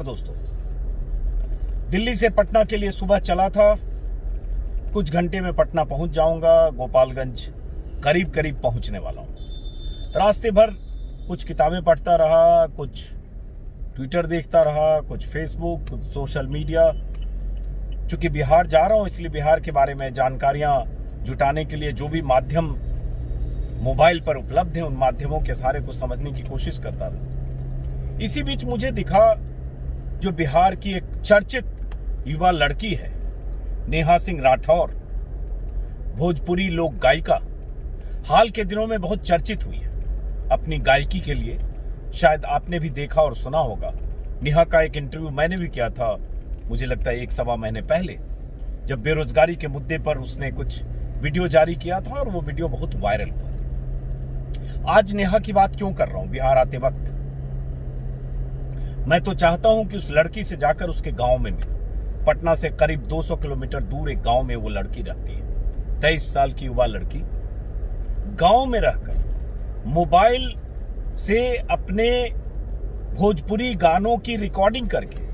दोस्तों, दिल्ली से पटना के लिए सुबह चला था। कुछ घंटे में पटना पहुंच जाऊंगा। गोपालगंज करीब करीब पहुंचने वाला हूं। रास्ते भर कुछ किताबें पढ़ता रहा, कुछ ट्विटर देखता रहा, कुछ फेसबुक, कुछ सोशल मीडिया। चूंकि बिहार जा रहा हूं इसलिए बिहार के बारे में जानकारियां जुटाने के लिए जो भी माध्यम मोबाइल पर उपलब्ध हैं उन माध्यमों के सारे को समझने की कोशिश करता था। इसी बीच मुझे दिखा जो बिहार की एक चर्चित युवा लड़की है, नेहा सिंह राठौर, भोजपुरी लोक गायिका, हाल के दिनों में बहुत चर्चित हुई है अपनी गायकी के लिए। शायद आपने भी देखा और सुना होगा। नेहा का एक इंटरव्यू मैंने भी किया था, मुझे लगता है 1-1.25 महीने पहले, जब बेरोजगारी के मुद्दे पर उसने कुछ वीडियो जारी किया था और वो वीडियो बहुत वायरल हुआ था। आज नेहा की बात क्यों कर रहा हूं? बिहार आते वक्त मैं तो चाहता हूं कि उस लड़की से जाकर उसके गांव में मिलूं। पटना से करीब 200 किलोमीटर दूर एक गांव में वो लड़की रहती है। 23 साल की युवा लड़की गांव में रहकर मोबाइल से अपने भोजपुरी गानों की रिकॉर्डिंग करके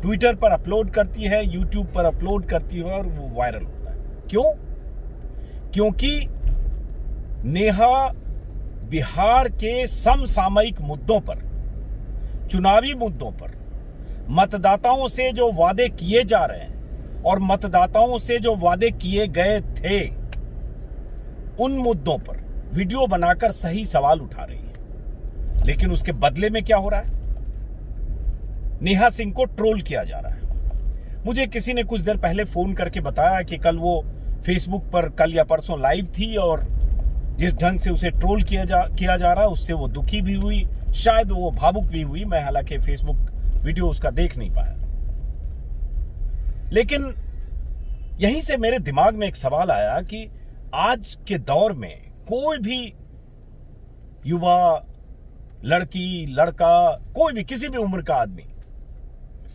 ट्विटर पर अपलोड करती है, यूट्यूब पर अपलोड करती है और वो वायरल होता है। क्यों? क्योंकि नेहा बिहार के समसामयिक मुद्दों पर, चुनावी मुद्दों पर, मतदाताओं से जो वादे किए जा रहे हैं और मतदाताओं से जो वादे किए गए थे उन मुद्दों पर वीडियो बनाकर सही सवाल उठा रही है। लेकिन उसके बदले में क्या हो रहा है? नेहा सिंह को ट्रोल किया जा रहा है। मुझे किसी ने कुछ देर पहले फोन करके बताया कि कल वो फेसबुक पर कल या परसों लाइव थी और जिस ढंग से उसे ट्रोल किया जा रहा है उससे वो दुखी भी हुई, शायद वो भावुक भी हुई। मैं हालांकि फेसबुक वीडियो उसका देख नहीं पाया। लेकिन यहीं से मेरे दिमाग में एक सवाल आया कि आज के दौर में कोई भी युवा, लड़की, लड़का, कोई भी किसी भी उम्र का आदमी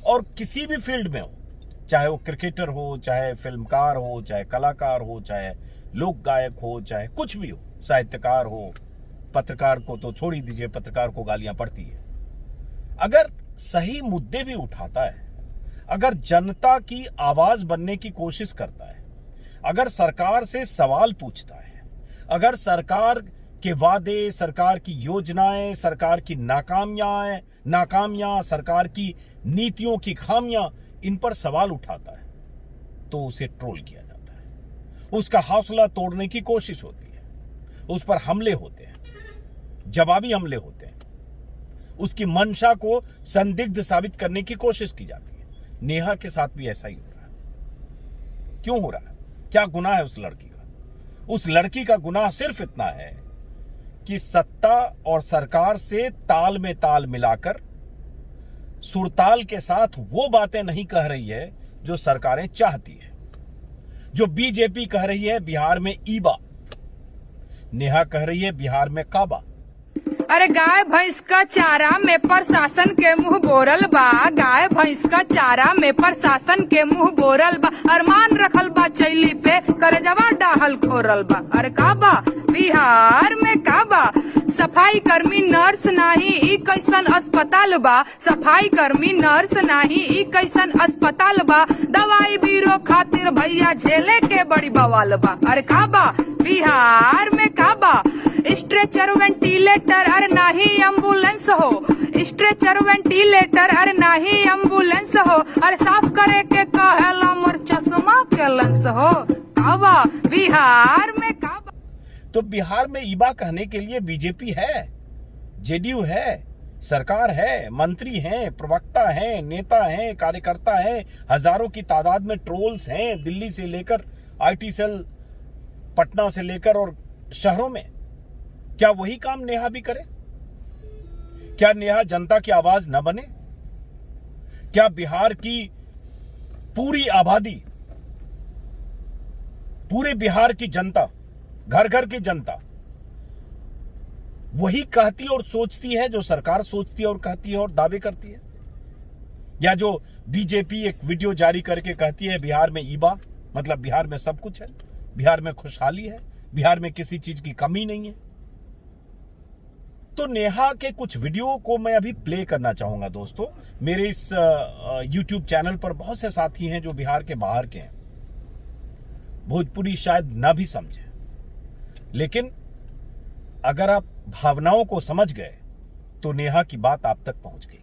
और किसी भी फील्ड में हो, चाहे वो क्रिकेटर हो, चाहे फिल्मकार हो, चाहे कलाकार हो, चाहे लोक गायक हो, चाहे कुछ भी हो, साहित्यकार हो, पत्रकार को तो छोड़ ही दीजिए, पत्रकार को गालियां पड़ती है। अगर सही मुद्दे भी उठाता है, अगर जनता की आवाज बनने की कोशिश करता है, अगर सरकार से सवाल पूछता है, अगर सरकार के वादे, सरकार की योजनाएं, सरकार की नाकामियां, सरकार की नीतियों की खामियां, इन पर सवाल उठाता है तो उसे ट्रोल किया जाता है। उसका हौसला तोड़ने की कोशिश होती है, उस पर हमले होते हैं, जवाबी हमले होते हैं, उसकी मंशा को संदिग्ध साबित करने की कोशिश की जाती है। नेहा के साथ भी ऐसा ही हो रहा है। क्यों हो रहा है? क्या गुनाह है उस लड़की का? उस लड़की का गुनाह सिर्फ इतना है कि सत्ता और सरकार से ताल में ताल मिलाकर सुरताल के साथ वो बातें नहीं कह रही है जो सरकारें चाहती है। जो बीजेपी कह रही है बिहार में ईबा, नेहा कह रही है बिहार में काबा। अरे गाय भैंस का चारा में प्रशासन के मुंह बोरल बा, गाय भैंस का चारा में प्रशासन के मुंह बोरल बा, अरमान रखल बा चैली पे करजवा डाहल खोरल बा। अरे काबा बिहार में काबा, सफाई कर्मी नर्स नाही ई कैसन अस्पताल बा, सफाई कर्मी नर्स नाही ई कैसन अस्पताल बा, दवाई बीरो खातिर भैया झेले के बड़ी बवाल बा। अरे काबा बिहार में काबा, स्ट्रेचर वेंटिलेटर अरे नाही एम्बुलेंस हो, स्ट्रेचर वेंटिलेटर अरे नाही एम्बुलेंस हो, अरे साफ करे के कहेला मोर चश्मा के लेंस हो। काबा बिहार में काबा। तो बिहार में ईबा कहने के लिए बीजेपी है, जेडीयू है, सरकार है, मंत्री हैं, प्रवक्ता हैं, नेता हैं, कार्यकर्ता हैं, हजारों की तादाद में ट्रोल्स हैं, दिल्ली से लेकर आईटी सेल, पटना से लेकर और शहरों में। क्या वही काम नेहा भी करे? क्या नेहा जनता की आवाज न बने? क्या बिहार की पूरी आबादी, पूरे बिहार की जनता, घर घर की जनता वही कहती और सोचती है जो सरकार सोचती है और कहती है और दावे करती है? या जो बीजेपी एक वीडियो जारी करके कहती है बिहार में ईबा, मतलब बिहार में सब कुछ है, बिहार में खुशहाली है, बिहार में किसी चीज की कमी नहीं है। तो नेहा के कुछ वीडियो को मैं अभी प्ले करना चाहूंगा दोस्तों। मेरे इस YouTube चैनल पर बहुत से साथी हैं जो बिहार के बाहर के हैं, भोजपुरी शायद ना भी समझे, लेकिन अगर आप भावनाओं को समझ गए तो नेहा की बात आप तक पहुंच गई।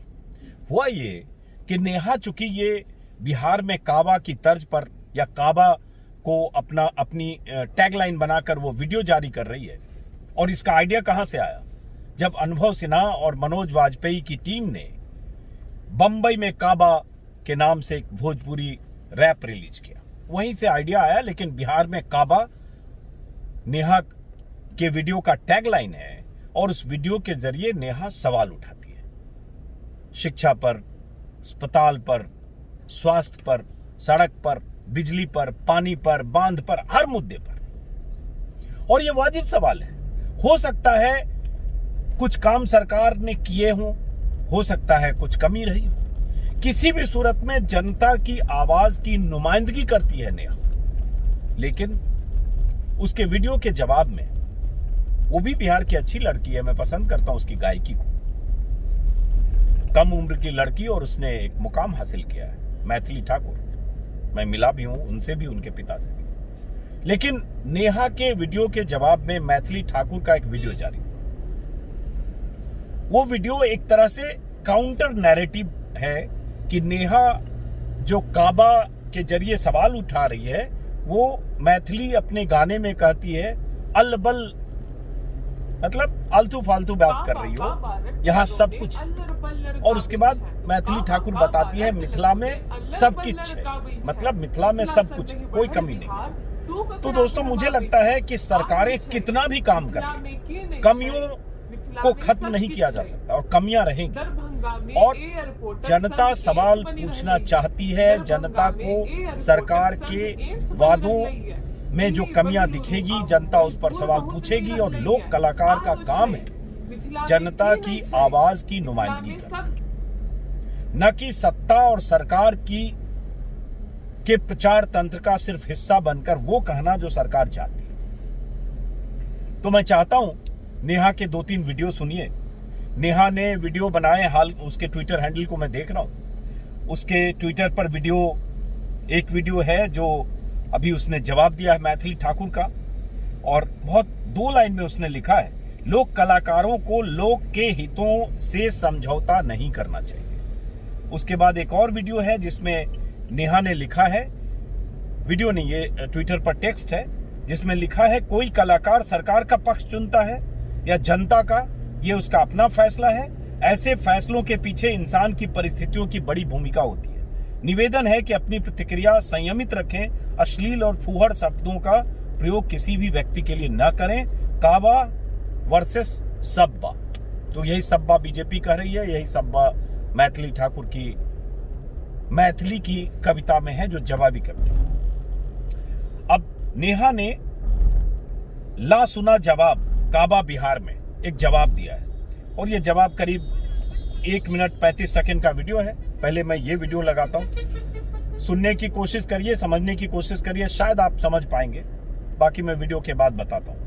हुआ ये कि नेहा, चूंकि ये बिहार में काबा की तर्ज पर या काबा को अपनी टैगलाइन बनाकर वो वीडियो जारी कर रही है, और इसका आइडिया कहां से आया? जब अनुभव सिन्हा और मनोज वाजपेयी की टीम ने बंबई में काबा के नाम से एक भोजपुरी रैप रिलीज किया, वहीं से आइडिया आया। लेकिन बिहार में काबा नेहा के वीडियो का टैगलाइन है, और उस वीडियो के जरिए नेहा सवाल उठाती है शिक्षा पर, अस्पताल पर, स्वास्थ्य पर, सड़क पर, बिजली पर, पानी पर, बांध पर, हर मुद्दे पर। और यह वाजिब सवाल है। हो सकता है कुछ काम सरकार ने किए हों, हो सकता है कुछ कमी रही हो, किसी भी सूरत में जनता की आवाज की नुमाइंदगी करती है नेहा। लेकिन उसके वीडियो के जवाब में, वो भी बिहार की अच्छी लड़की है, मैं पसंद करता हूं उसकी गायकी को, कम उम्र की लड़की, और उसने एक मुकाम हासिल किया है, मैथिली ठाकुर। मैं मिला भी हूं उनसे भी, उनके पिता से भी। लेकिन नेहा के वीडियो के जवाब में मैथिली ठाकुर का एक वीडियो जारी, वो वीडियो एक तरह से काउंटर नैरेटिव है कि नेहा जो काबा के जरिए सवाल उठा रही है, वो मैथिली अपने गाने में कहती है अलबल, मतलब आलतू फालतू बात कर रही हो, यहाँ सब कुछ है। और उसके बाद मैथिली ठाकुर बताती है मिथिला में सब कुछ है, मतलब मिथिला में सब कुछ है, कोई कमी नहीं। तो दोस्तों, मुझे लगता है कि सरकारें कितना भी काम करें, कमियों को खत्म नहीं किया जा सकता, और कमियां रहेंगी। और जनता सवाल पूछना चाहती है, जनता को सरकार के वादों में जो कमियां दिखेगी, जनता उस पर सवाल पूछेगी, और लोक कलाकार का काम है जनता की आवाज की नुमाइंदगी करना, न कि सत्ता और सरकार के प्रचार तंत्र का सिर्फ हिस्सा बनकर वो कहना जो सरकार चाहती है। तो मैं चाहता हूं नेहा के 2-3 वीडियो सुनिए। नेहा ने वीडियो बनाए, हाल उसके ट्विटर हैंडल को मैं देख रहा हूं, उसके ट्विटर पर एक वीडियो है जो अभी उसने जवाब दिया है मैथिली ठाकुर का, और बहुत 2 लाइन में उसने लिखा है, लोक कलाकारों को लोक के हितों से समझौता नहीं करना चाहिए। उसके बाद एक और वीडियो है जिसमें नेहा ने लिखा है, वीडियो नहीं, ये ट्विटर पर टेक्स्ट है, जिसमें लिखा है, कोई कलाकार सरकार का पक्ष चुनता है या जनता का, ये उसका अपना फैसला है। ऐसे फैसलों के पीछे इंसान की परिस्थितियों की बड़ी भूमिका होती है। निवेदन है कि अपनी प्रतिक्रिया संयमित रखें, अश्लील और फूहड़ शब्दों का प्रयोग किसी भी व्यक्ति के लिए न करें। काबा वर्सेस सब्बा, तो यही सब्बा बीजेपी कह रही है, यही सब्बा मैथिली ठाकुर की मैथिली की कविता में है, जो जवाबी कविता। अब नेहा ने ला सुना जवाब काबा बिहार में एक जवाब दिया है, और ये जवाब करीब 1 मिनट 35 सेकंड का वीडियो है। पहले मैं ये वीडियो लगाता हूं, सुनने की कोशिश करिए, समझने की कोशिश करिए, शायद आप समझ पाएंगे, बाकी मैं वीडियो के बाद बताता हूं।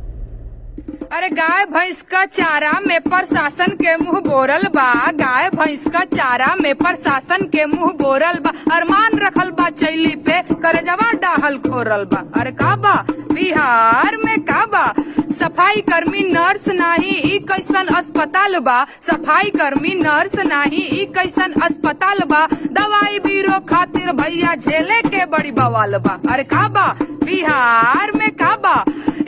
अरे गाय भैंस का चारा में प्रशासन के मुंह बोरल बा, गाय भैंस का चारा में प्रशासन के मुंह बोरल बा, अरमान रखल बा चैली पे करजवा डाहल खोरल बा। अरे काबा बिहार में काबा, सफाई कर्मी नर्स नाही ई कैसन अस्पताल बा, सफाई कर्मी नर्स नाही ई कैसन अस्पताल बा, दवाई बीरो खातिर भैया झेले के बड़ी बवाल बा। अरे काबा बिहार में काबा,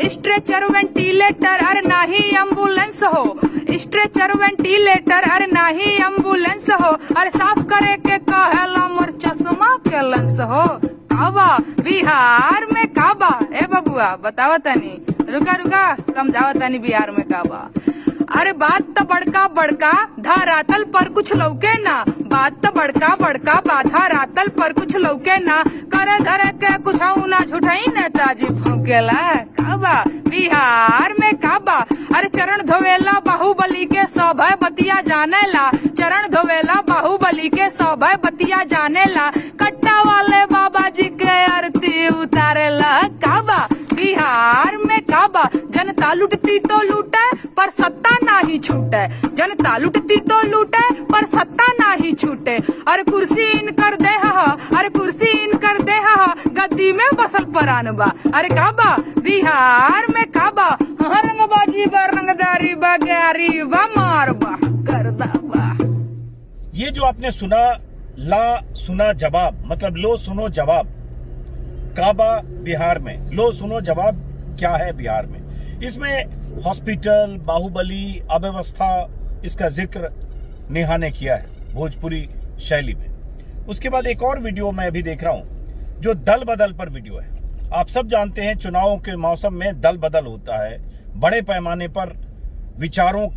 स्ट्रेचर वेंटिलेटर अरे नाही एम्बुलेंस हो, स्ट्रेचर वेंटिलेटर अरे नाही एम्बुलेंस हो, अरे साफ करे के कहेला मोर चश्मा के लेंस हो। काबा बिहार में काबा, ए बबुआ बतावा तनी, रुका समझावा तनी बिहार में काबा। अरे बात तो बड़का बड़का धरातल पर कुछ लौके ना, बात तो बड़का बड़का बाधा रातल पर कुछ लौके ना, करे धरे के कुछ ना झूठाई नेताजी भौकेला। काबा बिहार में काबा, अरे चरण धोवेला बाहुबली के सभय बतिया जानेला, चरण धोवेला बाहुबली के सभय बतिया जानेला, कट्टा वाले बाबा जी के आरती उतारेला। काबा बिहार में काबा, जनता लुटती तो लूटे पर सत्ता ना ही छूटे, जनता लुटती तो लूटे पर सत्ता ना ही छूटे। अरे कुर्सी इनकर दे अरे कुर्सी इनकर दे गद्दी में बसल परान बा। अरे का बा बिहार में का बा रंगबाजी बा, रंगदारी बा, गारी बा, मार बा, करदा बा। ये जो आपने सुना ला सुना जवाब, मतलब लो सुनो जवाब, काबा बिहार में, लो सुनो जवाब क्या है बिहार में। इसमें हॉस्पिटल, बाहुबली, अव्यवस्था, इसका जिक्र नेहा ने किया है भोजपुरी शैली में। उसके बाद एक और वीडियो मैं अभी देख रहा हूं जो दल बदल पर वीडियो है। आप सब जानते हैं चुनावों के मौसम में दल बदल होता है, बड़े पैमाने पर विचारों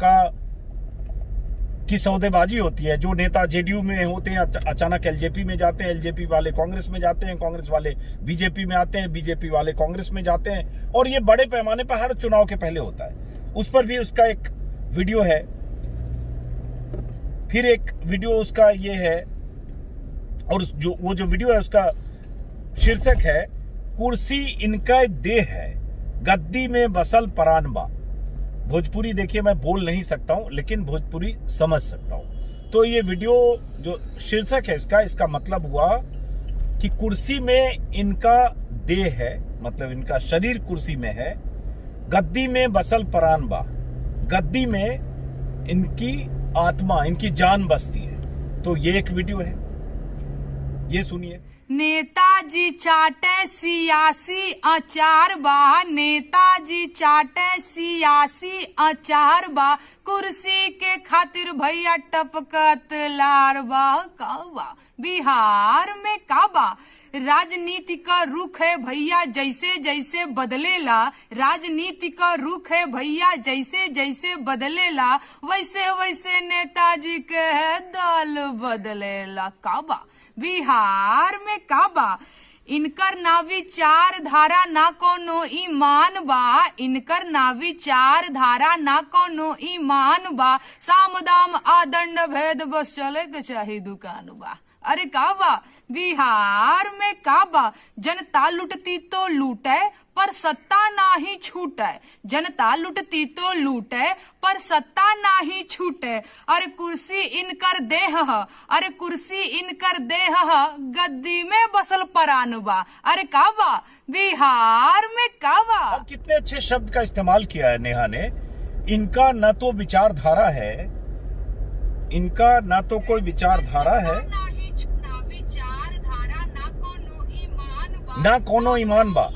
की सौदेबाजी होती है। जो नेता जेडीयू में होते हैं अचानक एलजेपी में जाते हैं, एलजेपी वाले कांग्रेस में जाते हैं, कांग्रेस वाले बीजेपी में आते हैं, बीजेपी वाले कांग्रेस में जाते हैं, और ये बड़े पैमाने पर हर चुनाव के पहले होता है। उस पर भी उसका एक वीडियो है। फिर एक वीडियो उसका ये है, और वो जो वीडियो है उसका शीर्षक है कुर्सी इनका देह है, गद्दी में बसल परानबा। भोजपुरी देखिए मैं बोल नहीं सकता हूं, लेकिन भोजपुरी समझ सकता हूं। तो ये वीडियो जो शीर्षक है इसका मतलब हुआ कि कुर्सी में इनका देह है, मतलब इनका शरीर कुर्सी में है, गद्दी में बसल परानबा, गद्दी में इनकी आत्मा, इनकी जान बसती है। तो ये एक वीडियो है, ये सुनिए। नेताजी चाटे सियासी अचार बा, नेताजी चाटे सियासी अचार बा, कुर्सी के खातिर भैया टपकत लार बा। काबा बिहार में काबा राजनीति का रुख है भैया जैसे जैसे बदलेला, राजनीति का रुख है भैया जैसे जैसे बदलेला, वैसे वैसे नेताजी के दल बदलेला। काबा बिहार में काबा इनकर ना विचार धारा ना कोनो ईमान बा, इनकर ना विचार धारा ना कोनो ईमान बा, साम दाम आदंड भेद बस चले के चाही दुकान बा। अरे काबा बिहार में काबा जनता लुटती तो लूटे पर सत्ता ना ही छूटे, जनता लुटती तो लूटे पर सत्ता ना ही छूटे। अरे कुर्सी इनकर देह अरे कुर्सी इनकर देह गद्दी में बसल परानुबा। अरे काबा बिहार में काबा। और कितने अच्छे शब्द का इस्तेमाल किया है नेहा ने। इनका न तो विचारधारा है, इनका न तो कोई विचारधारा है, ना कोनो ईमान बा,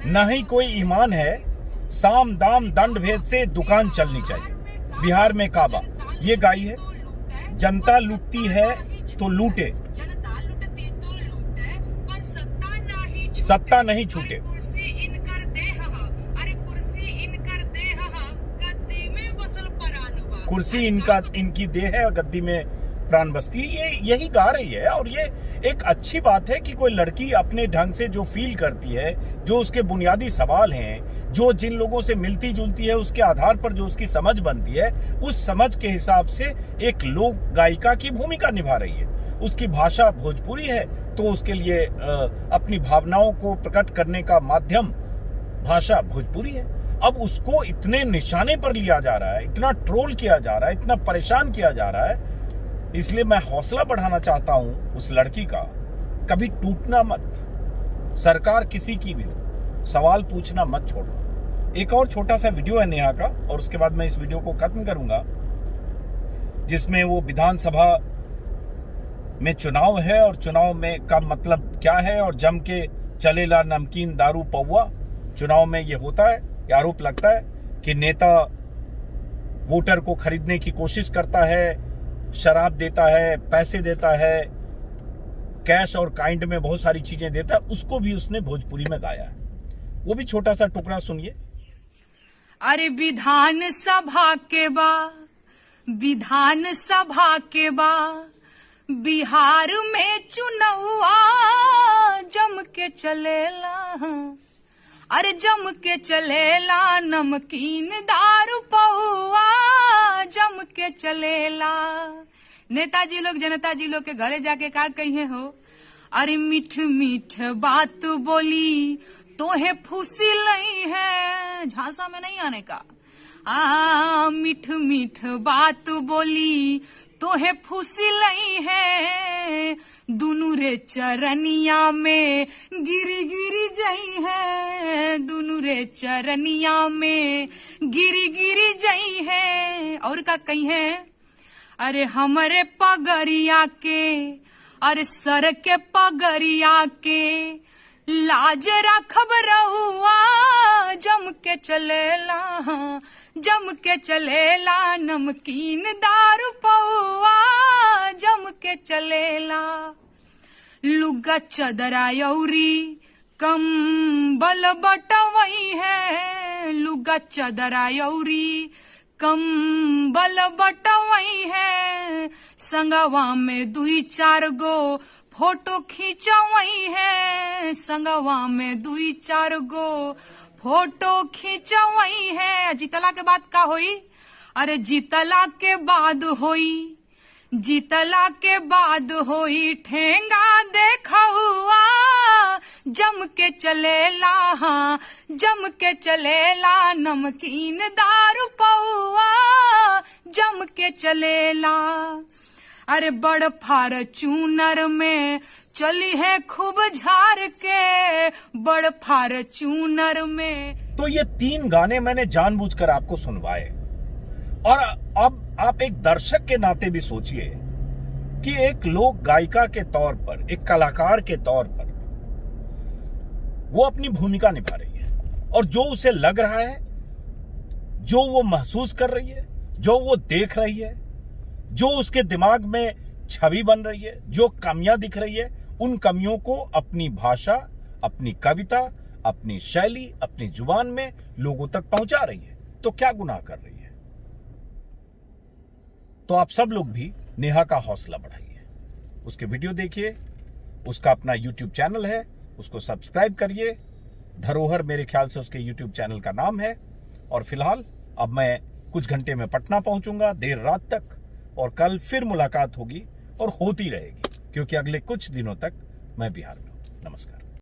ना ही कोई ईमान है, साम दाम दंड भेद से दुकान चलनी चाहिए। बिहार में काबा ये गाई है, जनता लूटती है तो लूटे, सत्ता नहीं छूटे। कुर्सी इनकी देह है और गद्दी में प्राण बसती है। ये यही गा रही है, और ये एक अच्छी बात है कि कोई लड़की अपने ढंग से जो फील करती है, जो उसके बुनियादी सवाल हैं, जो जिन लोगों से मिलती जुलती है, उसके आधार पर जो उसकी समझ बनती है, उस समझ के हिसाब से एक लोक गायिका की भूमिका निभा रही है। उसकी भाषा भोजपुरी है तो उसके लिए अपनी भावनाओं को प्रकट करने का माध्यम भाषा भोजपुरी है। अब उसको इतने निशाने पर लिया जा रहा है, इतना ट्रोल किया जा रहा है, इतना परेशान किया जा रहा है, इसलिए मैं हौसला बढ़ाना चाहता हूं उस लड़की का, कभी टूटना मत। सरकार किसी की भी हो, सवाल पूछना मत छोड़ो। एक और छोटा सा वीडियो है नेहा का, और उसके बाद मैं इस वीडियो को खत्म करूंगा, जिसमें वो विधानसभा में चुनाव है और चुनाव में का मतलब क्या है, और जम के चलेला नमकीन दारू पौवा। चुनाव में ये होता है, ये आरोप लगता है कि नेता वोटर को खरीदने की कोशिश करता है, शराब देता है, पैसे देता है, कैश और काइंड में बहुत सारी चीजें देता है। उसको भी उसने भोजपुरी में गाया है, वो भी छोटा सा टुकड़ा सुनिए। अरे विधानसभा के बा, विधानसभा के बा, बिहार में चुनावा जम के चलेला, अरे जम के चलेला, नमकीन दारू पौआ जम के चलेला। नेताजी लोग जनता जी लोग के घरे जाके का कहिए हो, अरे मीठ मीठ बात बोली तोहे फूसी लई है, झांसा में नहीं आने का। मीठ मीठ बात बोली तोहे फूसी लई है, दुनु रे चरनिया में गिरी गिरी जई है, दुनु रे चरनिया में गिरी गिरी जई है। और का कही है, अरे हमरे पगरिया के, अरे सर के पगरिया के लाज रखब रहुआ, जम के चलेला, जम के चलेला, नमकीन दारू पौआ, जम के चलेला। लुगा चदरा यौरी कंबल बटवई है, लुगा चदरा यौरी कंबल बटवई है, संगवा में 2-4 गो फोटो खींचवई है, संगवा में 2-4 गो फोटो खींचवई है। जीतला के बाद का होई, अरे जीतला के बाद होई, जीतला के बाद होई ठेंगा देखहुआ, जम के चलेला, हाँ जम के चलेला, नमकीन दारू पौआ, जम के चलेला। अरे बड़ फार्चूनर में चली है खूब झार के, बड़ फार्चूनर में। तो ये 3 गाने मैंने जानबूझकर आपको सुनवाए, और अब आप एक दर्शक के नाते भी सोचिए कि एक लोक गायिका के तौर पर, एक कलाकार के तौर पर वो अपनी भूमिका निभा रही है, और जो उसे लग रहा है, जो वो महसूस कर रही है, जो वो देख रही है, जो उसके दिमाग में छवि बन रही है, जो कमियां दिख रही है, उन कमियों को अपनी भाषा, अपनी कविता, अपनी शैली, अपनी जुबान में लोगों तक पहुंचा रही है। तो क्या गुनाह कर रही है? तो आप सब लोग भी नेहा का हौसला बढ़ाइए, उसके वीडियो देखिए, उसका अपना YouTube चैनल है, उसको सब्सक्राइब करिए। धरोहर मेरे ख्याल से उसके YouTube चैनल का नाम है। और फिलहाल अब मैं कुछ घंटे में पटना पहुंचूंगा देर रात तक, और कल फिर मुलाकात होगी और होती रहेगी, क्योंकि अगले कुछ दिनों तक मैं बिहार में हूं। नमस्कार।